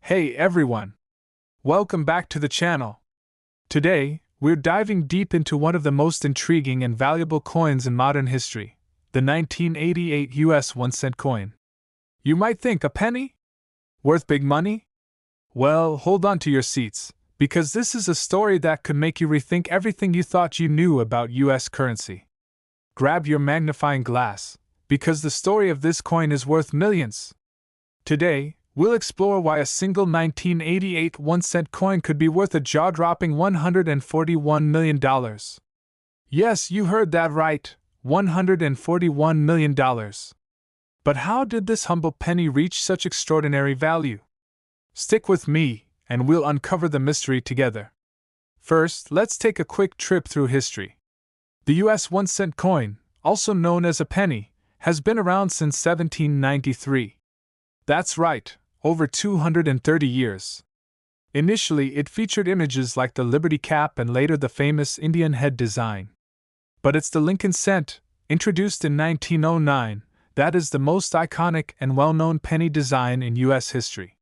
Hey everyone! Welcome back to the channel. Today, we're diving deep into one of the most intriguing and valuable coins in modern history, the 1988 US 1-cent coin. You might think, a penny? Worth big money? Well, hold on to your seats, because this is a story that could make you rethink everything you thought you knew about US currency. Grab your magnifying glass, because the story of this coin is worth millions. Today, we'll explore why a single 1988 1-cent coin could be worth a jaw-dropping $141 million. Yes, you heard that right, $141 million. But how did this humble penny reach such extraordinary value? Stick with me, and we'll uncover the mystery together. First, let's take a quick trip through history. The US 1-cent coin, also known as a penny, has been around since 1793. That's right, over 230 years. Initially, it featured images like the Liberty Cap and later the famous Indian head design. But it's the Lincoln cent, introduced in 1909, that is the most iconic and well-known penny design in U.S. history.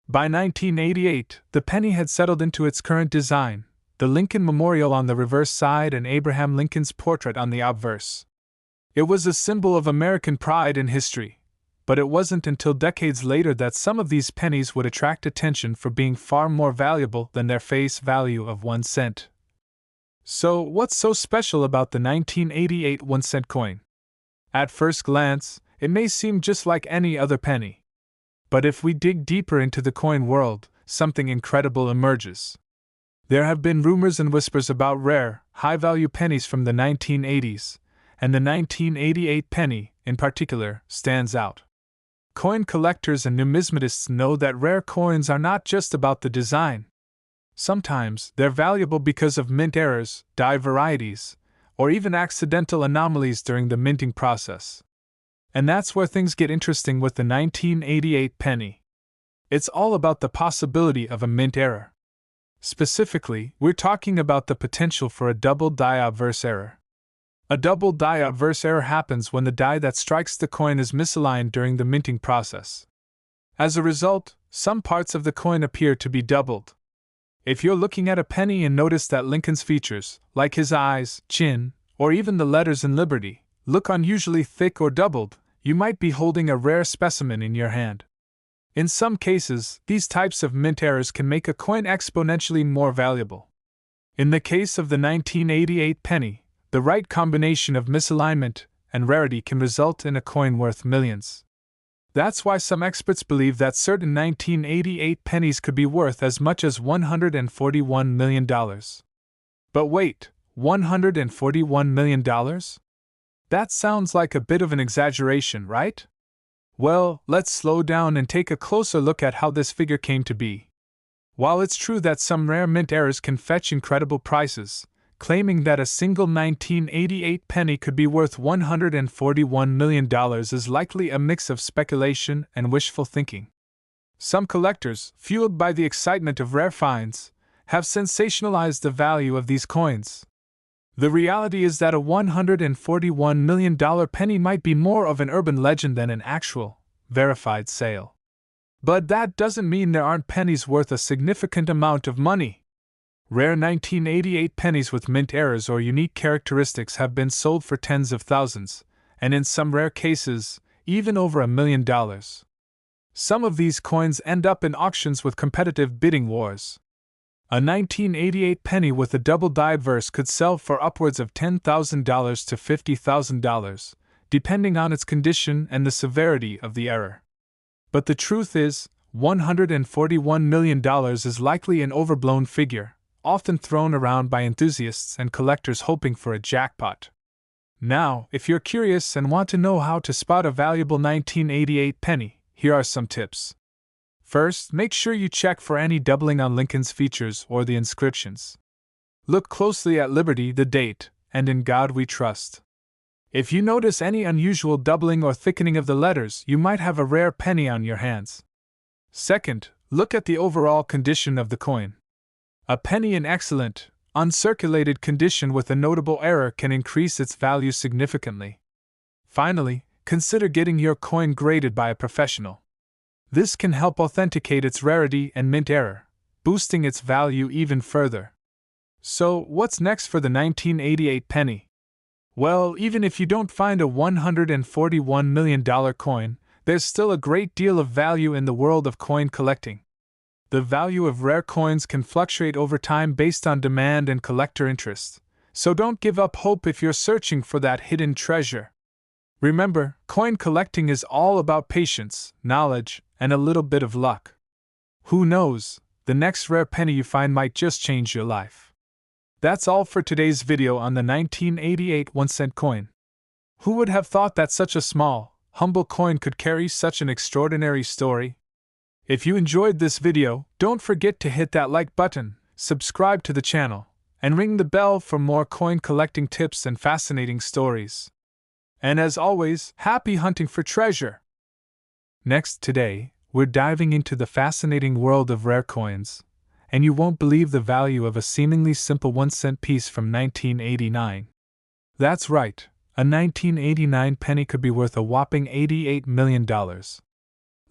By 1988, the penny had settled into its current design, the Lincoln Memorial on the reverse side and Abraham Lincoln's portrait on the obverse. It was a symbol of American pride in history. But it wasn't until decades later that some of these pennies would attract attention for being far more valuable than their face value of 1 cent. So, what's so special about the 1988 1-cent coin? At first glance, it may seem just like any other penny. But if we dig deeper into the coin world, something incredible emerges. There have been rumors and whispers about rare, high-value pennies from the 1980s, and the 1988 penny, in particular, stands out. Coin collectors and numismatists know that rare coins are not just about the design. Sometimes they're valuable because of mint errors, die varieties, or even accidental anomalies during the minting process. And that's where things get interesting with the 1988 penny. It's all about the possibility of a mint error. Specifically, we're talking about the potential for a double die obverse error. A double die obverse error happens when the die that strikes the coin is misaligned during the minting process. As a result, some parts of the coin appear to be doubled. If you're looking at a penny and notice that Lincoln's features, like his eyes, chin, or even the letters in Liberty, look unusually thick or doubled, you might be holding a rare specimen in your hand. In some cases, these types of mint errors can make a coin exponentially more valuable. In the case of the 1988 penny, the right combination of misalignment and rarity can result in a coin worth millions. That's why some experts believe that certain 1988 pennies could be worth as much as $141 million. But wait, $141 million? That sounds like a bit of an exaggeration, right? Well, let's slow down and take a closer look at how this figure came to be. While it's true that some rare mint errors can fetch incredible prices, claiming that a single 1988 penny could be worth $141 million is likely a mix of speculation and wishful thinking. Some collectors, fueled by the excitement of rare finds, have sensationalized the value of these coins. The reality is that a $141 million penny might be more of an urban legend than an actual, verified sale. But that doesn't mean there aren't pennies worth a significant amount of money. Rare 1988 pennies with mint errors or unique characteristics have been sold for tens of thousands, and in some rare cases, even over $1 million. Some of these coins end up in auctions with competitive bidding wars. A 1988 penny with a double die obverse could sell for upwards of $10,000 to $50,000, depending on its condition and the severity of the error. But the truth is, $141 million is likely an overblown figure, often thrown around by enthusiasts and collectors hoping for a jackpot. Now, if you're curious and want to know how to spot a valuable 1988 penny, here are some tips. First, make sure you check for any doubling on Lincoln's features or the inscriptions. Look closely at Liberty, the date, and In God We Trust. If you notice any unusual doubling or thickening of the letters, you might have a rare penny on your hands. Second, look at the overall condition of the coin. A penny in excellent, uncirculated condition with a notable error can increase its value significantly. Finally, consider getting your coin graded by a professional. This can help authenticate its rarity and mint error, boosting its value even further. So, what's next for the 1988 penny? Well, even if you don't find a $141 million coin, there's still a great deal of value in the world of coin collecting. The value of rare coins can fluctuate over time based on demand and collector interest, so don't give up hope if you're searching for that hidden treasure. Remember, coin collecting is all about patience, knowledge, and a little bit of luck. Who knows, the next rare penny you find might just change your life. That's all for today's video on the 1988 1-cent coin. Who would have thought that such a small, humble coin could carry such an extraordinary story? If you enjoyed this video, don't forget to hit that like button, subscribe to the channel, and ring the bell for more coin collecting tips and fascinating stories. And as always, happy hunting for treasure! Next, today, we're diving into the fascinating world of rare coins, and you won't believe the value of a seemingly simple 1-cent piece from 1989. That's right, a 1989 penny could be worth a whopping $88 million.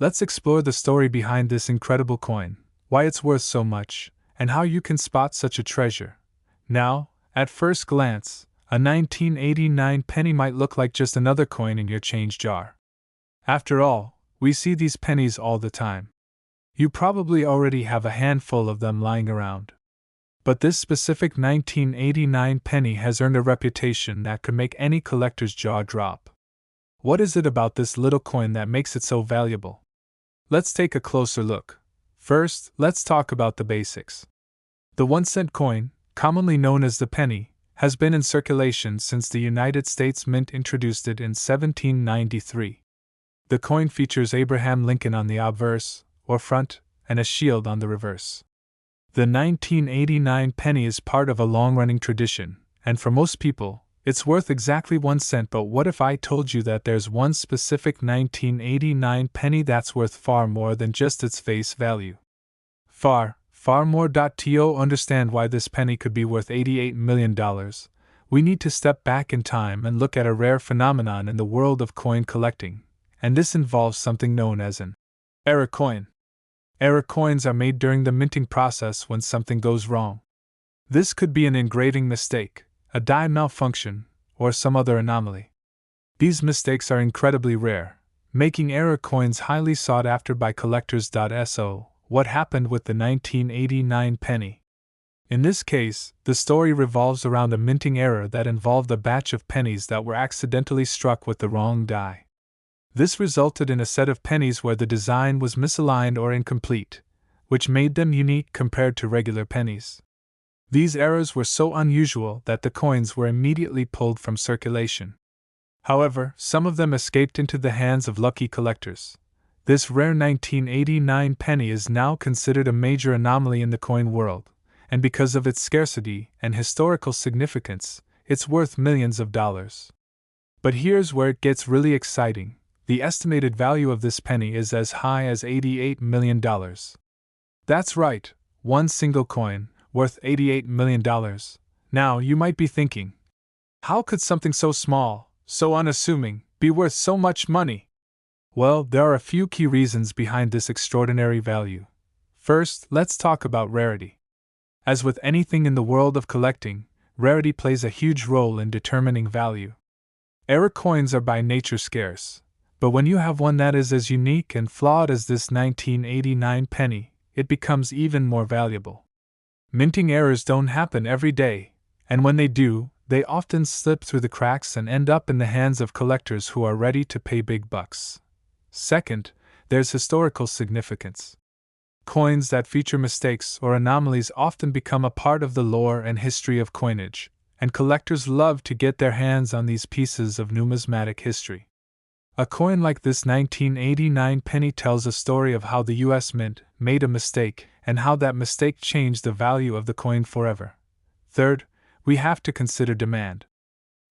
Let's explore the story behind this incredible coin, why it's worth so much, and how you can spot such a treasure. Now, at first glance, a 1989 penny might look like just another coin in your change jar. After all, we see these pennies all the time. You probably already have a handful of them lying around. But this specific 1989 penny has earned a reputation that could make any collector's jaw drop. What is it about this little coin that makes it so valuable? Let's take a closer look. First, let's talk about the basics. The 1-cent coin, commonly known as the penny, has been in circulation since the United States Mint introduced it in 1793. The coin features Abraham Lincoln on the obverse, or front, and a shield on the reverse. The 1989 penny is part of a long-running tradition, and for most people, it's worth exactly 1 cent. But what if I told you that there's one specific 1989 penny that's worth far more than just its face value? Far more. To understand why this penny could be worth $88 million, we need to step back in time and look at a rare phenomenon in the world of coin collecting, and this involves something known as an error coin. Error coins are made during the minting process when something goes wrong. This could be an engraving mistake, a die malfunction, or some other anomaly. These mistakes are incredibly rare, making error coins highly sought after by collectors. So, what happened with the 1989 penny? In this case, the story revolves around a minting error that involved a batch of pennies that were accidentally struck with the wrong die. This resulted in a set of pennies where the design was misaligned or incomplete, which made them unique compared to regular pennies. These errors were so unusual that the coins were immediately pulled from circulation. However, some of them escaped into the hands of lucky collectors. This rare 1989 penny is now considered a major anomaly in the coin world, and because of its scarcity and historical significance, it's worth millions of dollars. But here's where it gets really exciting. The estimated value of this penny is as high as $88 million. That's right, one single coin, worth $88 million. Now, you might be thinking, how could something so small, so unassuming, be worth so much money? Well, there are a few key reasons behind this extraordinary value. First, let's talk about rarity. As with anything in the world of collecting, rarity plays a huge role in determining value. Error coins are by nature scarce, but when you have one that is as unique and flawed as this 1989 penny, it becomes even more valuable. Minting errors don't happen every day, and when they do, they often slip through the cracks and end up in the hands of collectors who are ready to pay big bucks. Second, there's historical significance. Coins that feature mistakes or anomalies often become a part of the lore and history of coinage, and collectors love to get their hands on these pieces of numismatic history. A coin like this 1989 penny tells a story of how the US Mint made a mistake and how that mistake changed the value of the coin forever. Third, we have to consider demand.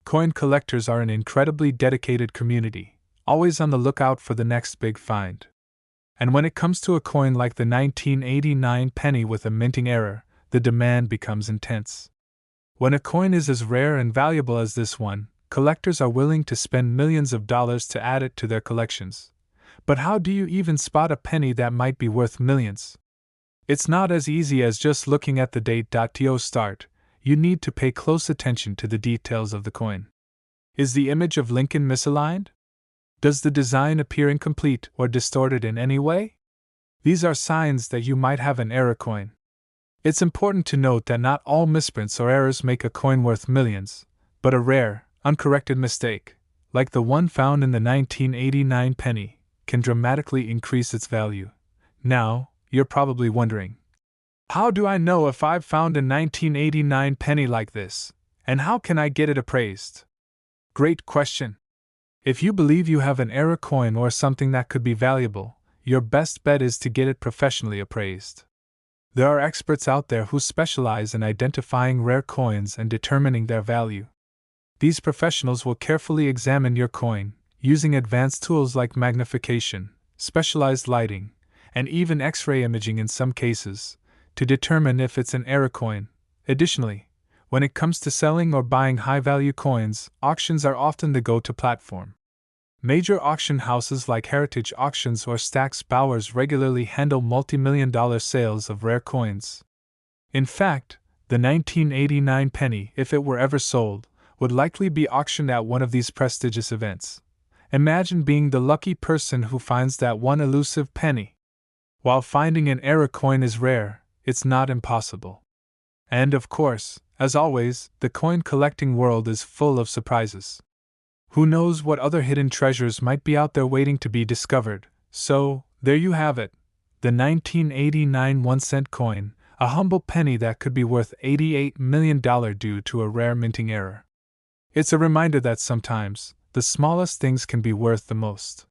Coin collectors are an incredibly dedicated community, always on the lookout for the next big find. And when it comes to a coin like the 1989 penny with a minting error, the demand becomes intense. When a coin is as rare and valuable as this one, collectors are willing to spend millions of dollars to add it to their collections. But how do you even spot a penny that might be worth millions? It's not as easy as just looking at the date.to start. You need to pay close attention to the details of the coin. Is the image of Lincoln misaligned? Does the design appear incomplete or distorted in any way? These are signs that you might have an error coin. It's important to note that not all misprints or errors make a coin worth millions, but a rare, uncorrected mistake, like the one found in the 1989 penny, can dramatically increase its value. Now, you're probably wondering, how do I know if I've found a 1989 penny like this, and how can I get it appraised? Great question. If you believe you have an error coin or something that could be valuable, your best bet is to get it professionally appraised. There are experts out there who specialize in identifying rare coins and determining their value. These professionals will carefully examine your coin, using advanced tools like magnification, specialized lighting, and even X-ray imaging in some cases, to determine if it's an error coin. Additionally, when it comes to selling or buying high-value coins, auctions are often the go-to platform. Major auction houses like Heritage Auctions or Stack's Bowers regularly handle multi-million-dollar sales of rare coins. In fact, the 1989 penny, if it were ever sold, would likely be auctioned at one of these prestigious events. Imagine being the lucky person who finds that one elusive penny. While finding an error coin is rare, it's not impossible. And of course, as always, the coin collecting world is full of surprises. Who knows what other hidden treasures might be out there waiting to be discovered? So, there you have it. The 1989 1-cent coin, a humble penny that could be worth $88 million due to a rare minting error. It's a reminder that sometimes, the smallest things can be worth the most.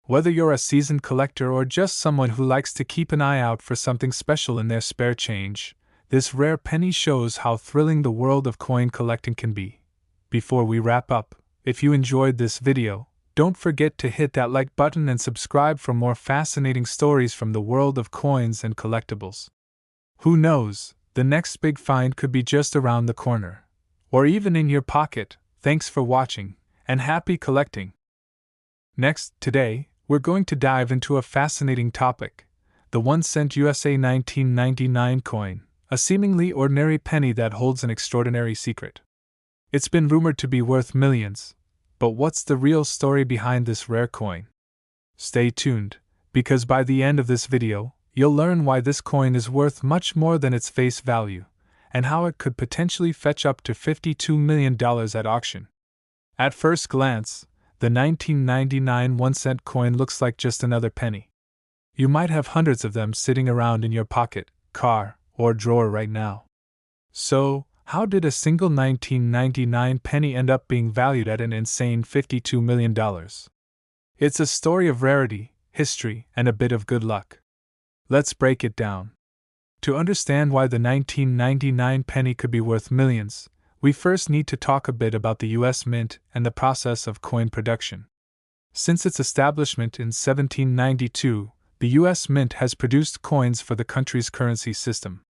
Whether you're a seasoned collector or just someone who likes to keep an eye out for something special in their spare change, this rare penny shows how thrilling the world of coin collecting can be. Before we wrap up, if you enjoyed this video, don't forget to hit that like button and subscribe for more fascinating stories from the world of coins and collectibles. Who knows, the next big find could be just around the corner. Or even in your pocket. Thanks for watching, and happy collecting! Next, today, we're going to dive into a fascinating topic: the 1-cent USA 1999 coin, a seemingly ordinary penny that holds an extraordinary secret. It's been rumored to be worth millions, but what's the real story behind this rare coin? Stay tuned, because by the end of this video, you'll learn why this coin is worth much more than its face value, and how it could potentially fetch up to $52 million at auction. At first glance, the 1999 1-cent coin looks like just another penny. You might have hundreds of them sitting around in your pocket, car, or drawer right now. So, how did a single 1999 penny end up being valued at an insane $52 million? It's a story of rarity, history, and a bit of good luck. Let's break it down. To understand why the 1999 penny could be worth millions, we first need to talk a bit about the U.S. Mint and the process of coin production. Since its establishment in 1792, the U.S. Mint has produced coins for the country's currency system.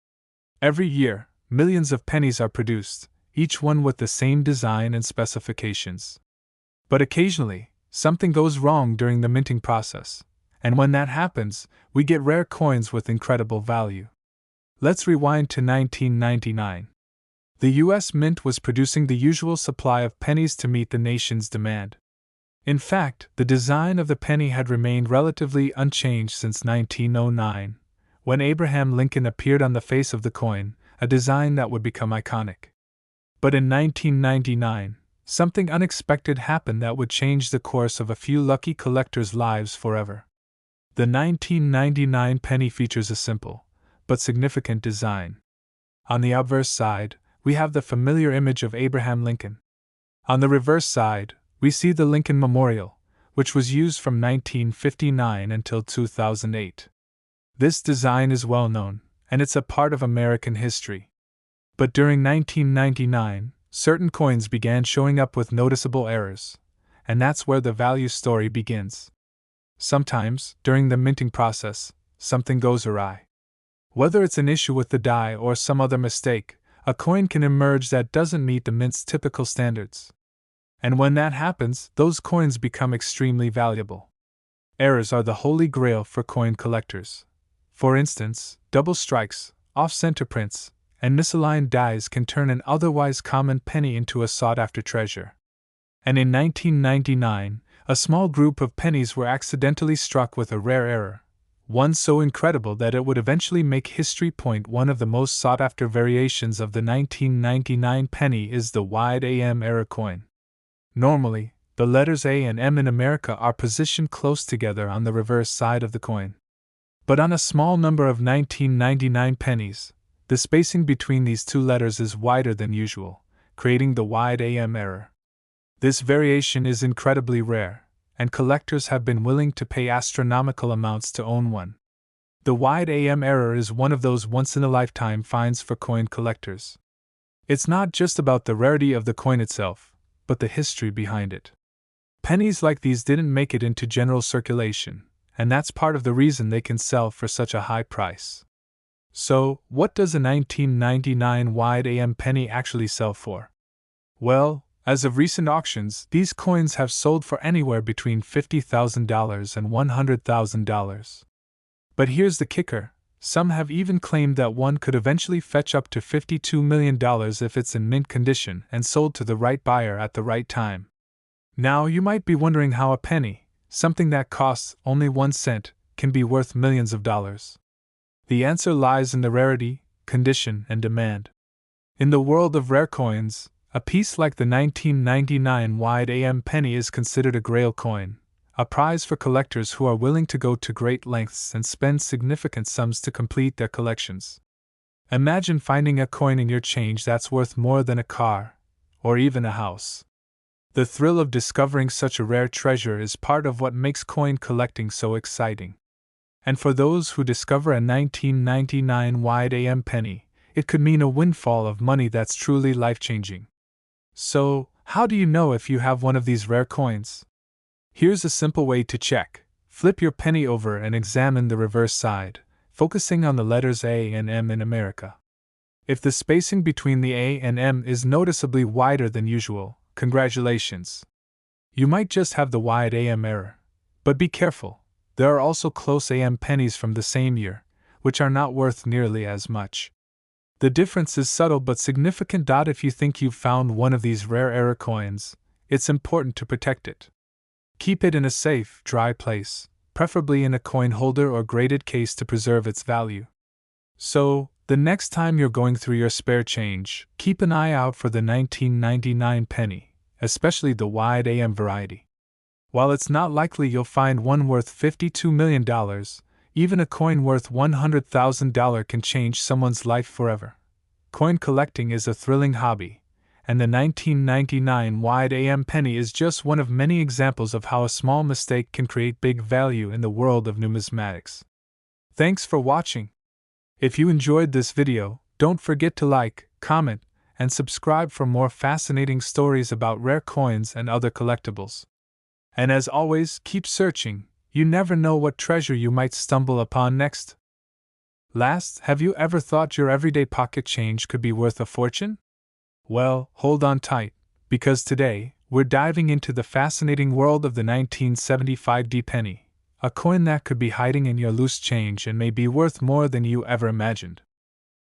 Every year, millions of pennies are produced, each one with the same design and specifications. But occasionally, something goes wrong during the minting process, and when that happens, we get rare coins with incredible value. Let's rewind to 1999. The U.S. Mint was producing the usual supply of pennies to meet the nation's demand. In fact, the design of the penny had remained relatively unchanged since 1909, when Abraham Lincoln appeared on the face of the coin, a design that would become iconic. But in 1999, something unexpected happened that would change the course of a few lucky collectors' lives forever. The 1999 penny features a simple, but significant design. On the obverse side, we have the familiar image of Abraham Lincoln. On the reverse side, we see the Lincoln Memorial, which was used from 1959 until 2008. This design is well known, and it's a part of American history. But during 1999, certain coins began showing up with noticeable errors, and that's where the value story begins. Sometimes, during the minting process, something goes awry. Whether it's an issue with the die or some other mistake, a coin can emerge that doesn't meet the mint's typical standards. And when that happens, those coins become extremely valuable. Errors are the holy grail for coin collectors. For instance, double strikes, off-center prints, and misaligned dies can turn an otherwise common penny into a sought-after treasure. And in 1999, a small group of pennies were accidentally struck with a rare error, one so incredible that it would eventually make history. One of the most sought-after variations of the 1999 penny is the wide AM error coin. Normally, the letters A and M in America are positioned close together on the reverse side of the coin. But on a small number of 1999 pennies, the spacing between these two letters is wider than usual, creating the wide AM error. This variation is incredibly rare, and collectors have been willing to pay astronomical amounts to own one. The wide AM error is one of those once-in-a-lifetime finds for coin collectors. It's not just about the rarity of the coin itself, but the history behind it. Pennies like these didn't make it into general circulation, and that's part of the reason they can sell for such a high price. So, what does a 1999 wide AM penny actually sell for? Well, as of recent auctions, these coins have sold for anywhere between $50,000 and $100,000. But here's the kicker: some have even claimed that one could eventually fetch up to $52 million if it's in mint condition and sold to the right buyer at the right time. Now you might be wondering how a penny, something that costs only 1 cent, can be worth millions of dollars. The answer lies in the rarity, condition, and demand. In the world of rare coins, a piece like the 1999 wide AM penny is considered a grail coin, a prize for collectors who are willing to go to great lengths and spend significant sums to complete their collections. Imagine finding a coin in your change that's worth more than a car, or even a house. The thrill of discovering such a rare treasure is part of what makes coin collecting so exciting. And for those who discover a 1999 wide AM penny, it could mean a windfall of money that's truly life-changing. So, how do you know if you have one of these rare coins? Here's a simple way to check. Flip your penny over and examine the reverse side, focusing on the letters A and M in America. If the spacing between the A and M is noticeably wider than usual, congratulations! You might just have the wide AM error. But be careful, there are also close AM pennies from the same year, which are not worth nearly as much. The difference is subtle but significant. If you think you've found one of these rare error coins, it's important to protect it. Keep it in a safe, dry place, preferably in a coin holder or graded case to preserve its value. So, the next time you're going through your spare change, keep an eye out for the 1999 penny, especially the wide AM variety. While it's not likely you'll find one worth $52 million, even a coin worth $100,000 can change someone's life forever. Coin collecting is a thrilling hobby, and the 1999 wide AM penny is just one of many examples of how a small mistake can create big value in the world of numismatics. Thanks for watching. If you enjoyed this video, don't forget to like, comment, and subscribe for more fascinating stories about rare coins and other collectibles. And as always, keep searching. You never know what treasure you might stumble upon next. Last, have you ever thought your everyday pocket change could be worth a fortune? Well, hold on tight, because today, we're diving into the fascinating world of the 1975 D-penny, a coin that could be hiding in your loose change and may be worth more than you ever imagined.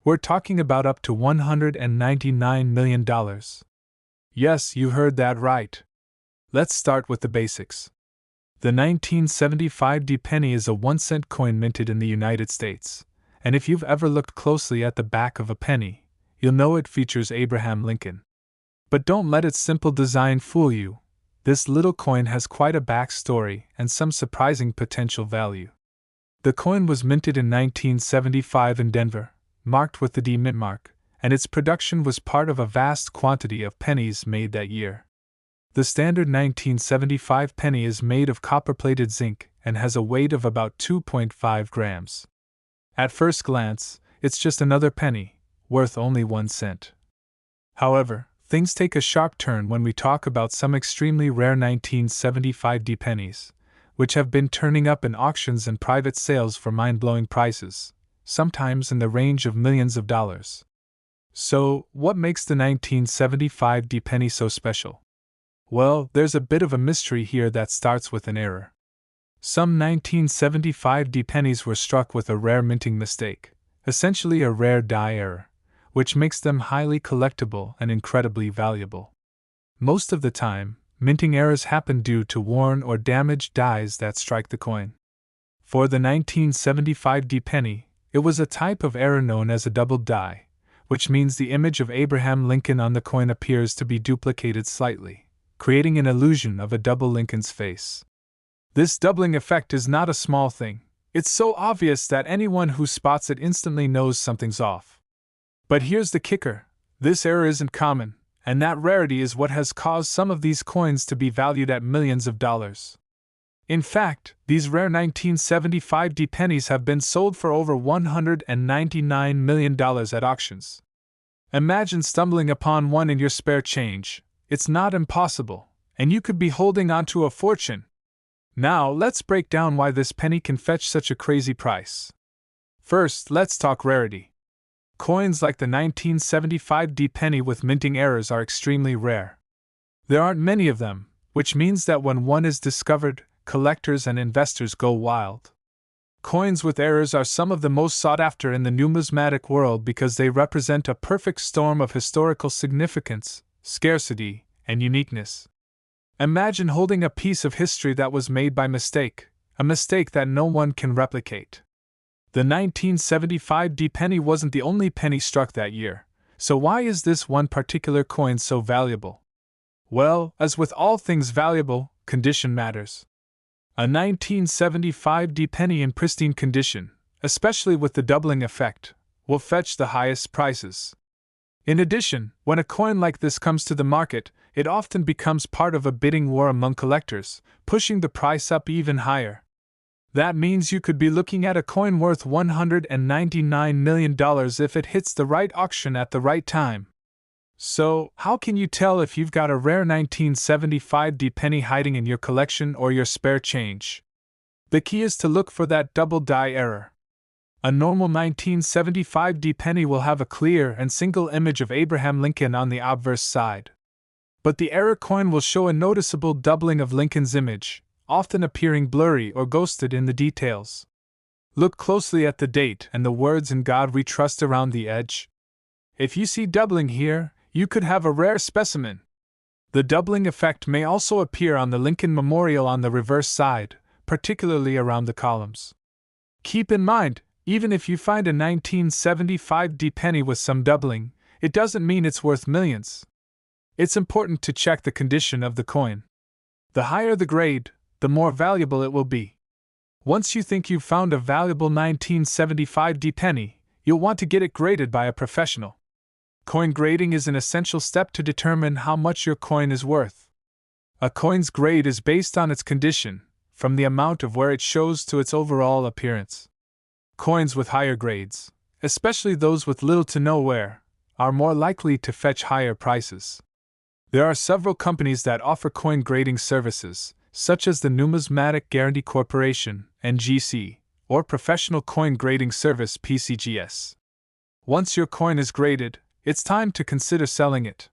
We're talking about up to $199 million. Yes, you heard that right. Let's start with the basics. The 1975 D-penny is a 1-cent coin minted in the United States, and if you've ever looked closely at the back of a penny, you'll know it features Abraham Lincoln. But don't let its simple design fool you. This little coin has quite a backstory and some surprising potential value. The coin was minted in 1975 in Denver, marked with the D mint mark, and its production was part of a vast quantity of pennies made that year. The standard 1975 penny is made of copper-plated zinc and has a weight of about 2.5 grams. At first glance, it's just another penny, worth only 1 cent. However, things take a sharp turn when we talk about some extremely rare 1975 D-pennies, which have been turning up in auctions and private sales for mind-blowing prices, sometimes in the range of millions of dollars. So, what makes the 1975 D-penny so special? Well, there's a bit of a mystery here that starts with an error. Some 1975 pennies were struck with a rare minting mistake, essentially a rare die error, which makes them highly collectible and incredibly valuable. Most of the time, minting errors happen due to worn or damaged dies that strike the coin. For the 1975 penny, it was a type of error known as a doubled die, which means the image of Abraham Lincoln on the coin appears to be duplicated slightly, creating an illusion of a double Lincoln's face. This doubling effect is not a small thing. It's so obvious that anyone who spots it instantly knows something's off. But here's the kicker: this error isn't common, and that rarity is what has caused some of these coins to be valued at millions of dollars. In fact, these rare 1975 pennies have been sold for over $199 million at auctions. Imagine stumbling upon one in your spare change. It's not impossible, and you could be holding onto a fortune. Now, let's break down why this penny can fetch such a crazy price. First, let's talk rarity. Coins like the 1975 penny with minting errors are extremely rare. There aren't many of them, which means that when one is discovered, collectors and investors go wild. Coins with errors are some of the most sought after in the numismatic world because they represent a perfect storm of historical significance, scarcity, and uniqueness. Imagine holding a piece of history that was made by mistake, a mistake that no one can replicate. The 1975 penny wasn't the only penny struck that year, so why is this one particular coin so valuable? Well, as with all things valuable, condition matters. A 1975 penny in pristine condition, especially with the doubling effect, will fetch the highest prices. In addition, when a coin like this comes to the market, it often becomes part of a bidding war among collectors, pushing the price up even higher. That means you could be looking at a coin worth $199 million if it hits the right auction at the right time. So, how can you tell if you've got a rare 1975 penny hiding in your collection or your spare change? The key is to look for that double die error. A normal 1975 penny will have a clear and single image of Abraham Lincoln on the obverse side. But the error coin will show a noticeable doubling of Lincoln's image, often appearing blurry or ghosted in the details. Look closely at the date and the words "In God We Trust" around the edge. If you see doubling here, you could have a rare specimen. The doubling effect may also appear on the Lincoln Memorial on the reverse side, particularly around the columns. Keep in mind, even if you find a 1975 penny with some doubling, it doesn't mean it's worth millions. It's important to check the condition of the coin. The higher the grade, the more valuable it will be. Once you think you've found a valuable 1975 penny, you'll want to get it graded by a professional. Coin grading is an essential step to determine how much your coin is worth. A coin's grade is based on its condition, from the amount of wear it shows to its overall appearance. Coins with higher grades, especially those with little to no wear, are more likely to fetch higher prices. There are several companies that offer coin grading services, such as the Numismatic Guarantee Corporation, NGC, or Professional Coin Grading Service, PCGS. Once your coin is graded, it's time to consider selling it.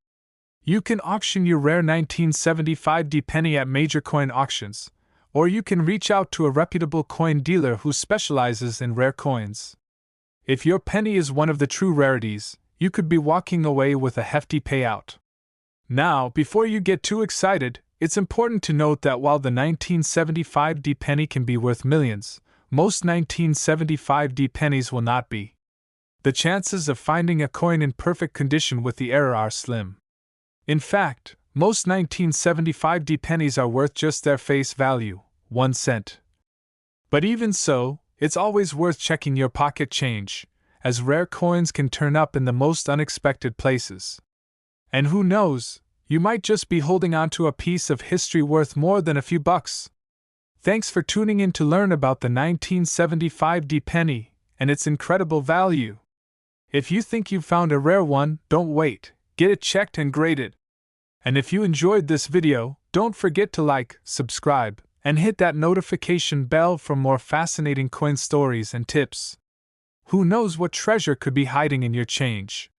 You can auction your rare 1975 penny at major coin auctions, or you can reach out to a reputable coin dealer who specializes in rare coins. If your penny is one of the true rarities, you could be walking away with a hefty payout. Now, before you get too excited, it's important to note that while the 1975 penny can be worth millions, most 1975 pennies will not be. The chances of finding a coin in perfect condition with the error are slim. In fact, most 1975 pennies are worth just their face value, 1 cent. But even so, it's always worth checking your pocket change, as rare coins can turn up in the most unexpected places. And who knows, you might just be holding onto a piece of history worth more than a few bucks. Thanks for tuning in to learn about the 1975 penny and its incredible value. If you think you've found a rare one, don't wait, get it checked and graded. And if you enjoyed this video, don't forget to like, subscribe, and hit that notification bell for more fascinating coin stories and tips. Who knows what treasure could be hiding in your change?